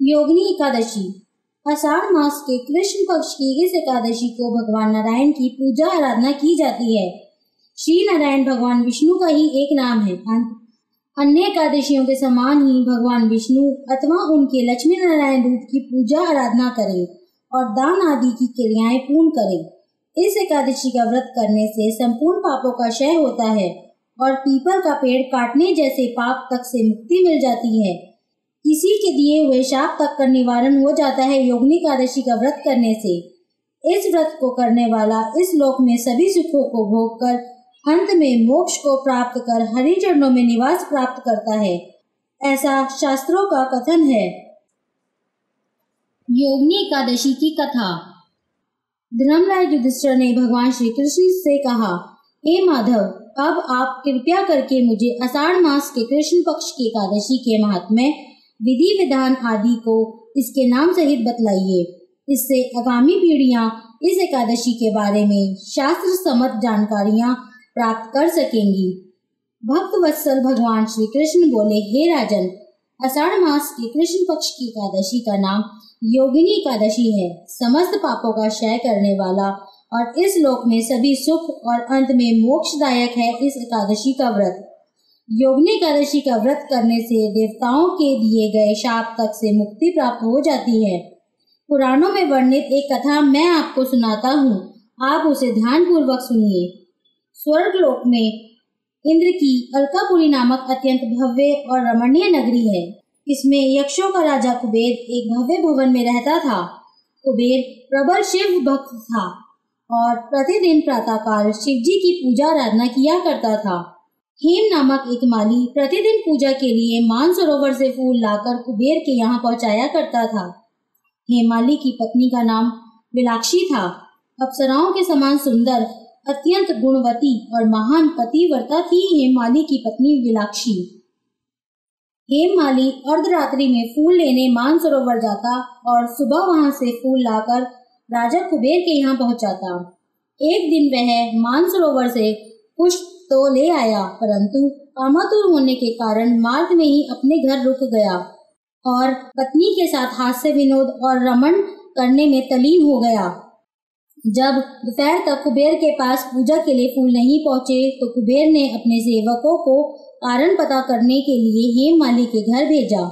योगिनी एकादशी। आषाढ़ मास के कृष्ण पक्ष की इस एकादशी को भगवान नारायण की पूजा आराधना की जाती है। श्री नारायण भगवान विष्णु का ही एक नाम है। अन्य एकादशियों के समान ही भगवान विष्णु अथवा उनके लक्ष्मी नारायण रूप की पूजा आराधना करें और दान आदि की क्रियाएं पूर्ण करें। इस एकादशी का व्रत करने से संपूर्ण पापों का क्षय होता है और पीपल का पेड़ काटने जैसे पाप तक से मुक्ति मिल जाती है। किसी के दिए हुए शाप तक का निवारण हो जाता है योगिनी एकादशी का व्रत करने से। इस व्रत को करने वाला इस लोक में सभी सुखों को भोग कर अंत में मोक्ष को प्राप्त कर हरि चरणों में निवास प्राप्त करता है, ऐसा शास्त्रों का कथन है। योगिनी एकादशी की कथा। धर्मराज युधिष्ठिर ने भगवान श्री कृष्ण से कहा, हे माधव, अब आप कृपया करके मुझे आषाढ़ मास के कृष्ण पक्ष की एकादशी के महात्म्य, विधि विधान आदि को इसके नाम सहित बतलाइए। इससे आगामी पीढ़ियां इस एकादशी के बारे में शास्त्र सम्मत जानकारियां प्राप्त कर सकेंगी। भक्त वत्सल भगवान श्री कृष्ण बोले, हे राजन, आषाढ़ मास के कृष्ण पक्ष की एकादशी का नाम योगिनी एकादशी है। समस्त पापों का क्षय करने वाला और इस लोक में सभी सुख और अंत में मोक्षदायक है इस एकादशी का व्रत। योगिनी एकादशी का व्रत करने से देवताओं के दिए गए शाप तक से मुक्ति प्राप्त हो जाती है। पुराणों में वर्णित एक कथा मैं आपको सुनाता हूँ, आप उसे ध्यान पूर्वक सुनिए। स्वर्ग लोक में इंद्र की अलकापुरी नामक अत्यंत भव्य और रमणीय नगरी है। इसमें यक्षों का राजा कुबेर एक भव्य भवन में रहता था। कुबेर प्रबल शिव भक्त था और प्रतिदिन प्रातःकाल शिव जी की पूजा आराधना किया करता था। हेम नामक एक माली प्रतिदिन पूजा के लिए मानसरोवर से फूल लाकर कुबेर के यहाँ पहुँचाया करता था। हेमाली की पत्नी का नाम विलाक्षी था। अप्सराओं के समान सुंदर, अत्यंत गुणवती और महान पतिव्रता थी हेमाली की पत्नी विलाक्षी। हेममाली अर्धरात्रि में फूल लेने मानसरोवर जाता और सुबह वहां से फूल लाकर राजा कुबेर के यहाँ पहुंचाता। एक दिन वह मानसरोवर से पुष्प तो ले आया, परंतु कामातुर होने के कारण मार्ग में ही अपने घर रुक गया और पत्नी के साथ हास्य विनोद और रमण करने में तल्लीन हो गया। जब दोपहर तक कुबेर के पास पूजा के लिए फूल नहीं पहुँचे तो कुबेर ने अपने सेवकों को कारण पता करने के लिए हेममाली के घर भेजा।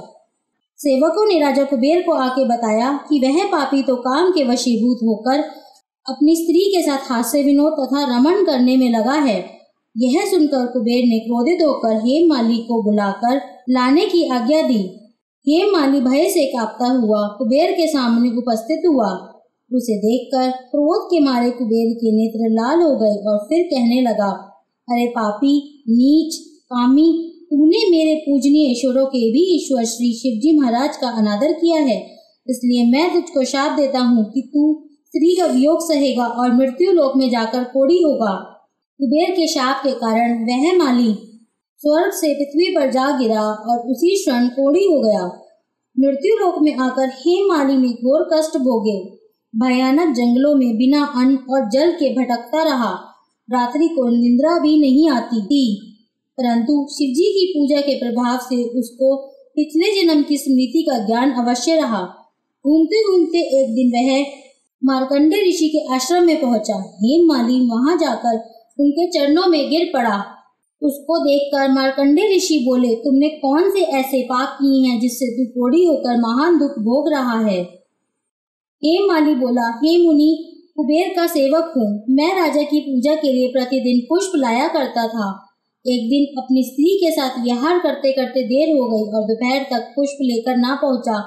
सेवकों ने राजा कुबेर को आके बताया कि वह पापी तो काम के वशीभूत होकर अपनी स्त्री के साथ हास्य विनोद तथा रमण करने में लगा है। यह सुनकर कुबेर ने क्रोधित होकर हेममाली को बुलाकर लाने की आज्ञा दी। हेममाली भय से कांपता हुआ कुबेर के सामने उपस्थित हुआ। उसे देखकर क्रोध के मारे कुबेर के नेत्र लाल हो गए और फिर कहने लगा, अरे पापी, नीच, कामी, तूने मेरे पूजनीय ईश्वरों के भी ईश्वर श्री शिवजी महाराज का अनादर किया है, इसलिए मैं तुझको शाप देता हूँ कि तू स्त्री का वियोग सहेगा और मृत्यु लोक में जाकर कोढ़ी होगा। कुबेर के शाप के कारण वह माली स्वर्ग से पृथ्वी पर जा गिरा और उसी क्षण कोढ़ी हो गया। मृत्यु लोक में आकर हेममाली ने घोर कष्ट भोगे। भयानक जंगलों में बिना अन्न और जल के भटकता रहा। रात्रि को निंद्रा भी नहीं आती थी, परंतु शिवजी की पूजा के प्रभाव से उसको पिछले जन्म की स्मृति का ज्ञान अवश्य रहा। घूमते घूमते एक दिन वह मार्कंडे ऋषि के आश्रम में पहुंचा। हेममाली वहां जाकर उनके चरणों में गिर पड़ा। उसको देखकर मार्कंडे ऋषि बोले, तुमने कौन से ऐसे पाप किए हैं जिससे तू कोढ़ी होकर महान दुख भोग रहा है? हेममाली बोला, हे मुनि, कुबेर का सेवक हूँ। मैं राजा की पूजा के लिए प्रतिदिन पुष्प लाया करता था। एक दिन अपनी स्त्री के साथ विहार करते करते देर हो गई और दोपहर तक पुष्प लेकर ना पहुंचा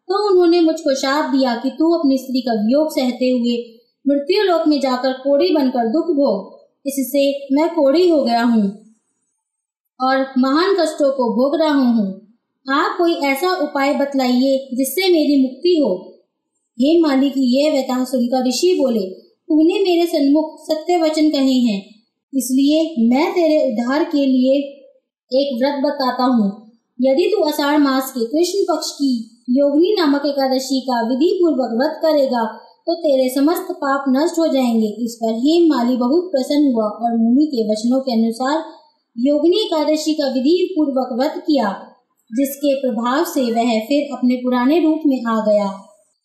तो उन्होंने मुझको शाप दिया कि तू अपनी स्त्री का वियोग सहते हुए मृत्यु लोक में जाकर कोढ़ी बनकर दुख भोग। इससे मैं कोढ़ी हो गया हूँ और महान कष्टों को भोग रहा हूँ। आप कोई ऐसा उपाय बतलाइए जिससे मेरी मुक्ति हो। हेममाली की यह व्यथा सुनकर ऋषि बोले, तूने मेरे सन्मुख सत्य वचन कहे हैं, इसलिए मैं तेरे उद्धार के लिए एक व्रत बताता हूँ। यदि तू आषाढ़ मास के कृष्ण पक्ष की योगिनी नामक एकादशी का विधि पूर्वक व्रत करेगा तो तेरे समस्त पाप नष्ट हो जाएंगे। इस पर हेममाली बहुत प्रसन्न हुआ और मुनि के वचनों के अनुसार योगिनी एकादशी का विधि पूर्वक व्रत किया। जिसके प्रभाव से वह फिर अपने पुराने रूप में आ गया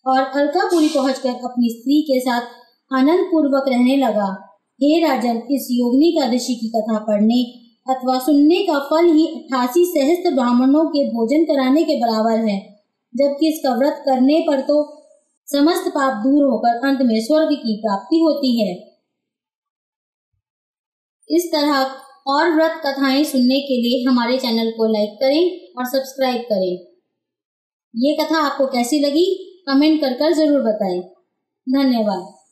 और अलकापुरी पहुंचकर अपनी स्त्री के साथ आनंद पूर्वक रहने लगा। हे राजन, इस योगिनी एकादशी की कथा पढ़ने अथवा सुनने का फल ही 88 सहस्त्र ब्राह्मणों के भोजन कराने के बराबर है, जबकि इसका व्रत करने पर तो समस्त पाप दूर होकर अंत में स्वर्ग की प्राप्ति होती है। इस तरह और व्रत कथाएं सुनने के लिए हमारे चैनल को लाइक करें और सब्सक्राइब करें। ये कथा आपको कैसी लगी कमेंट कर जरूर बताएं। धन्यवाद।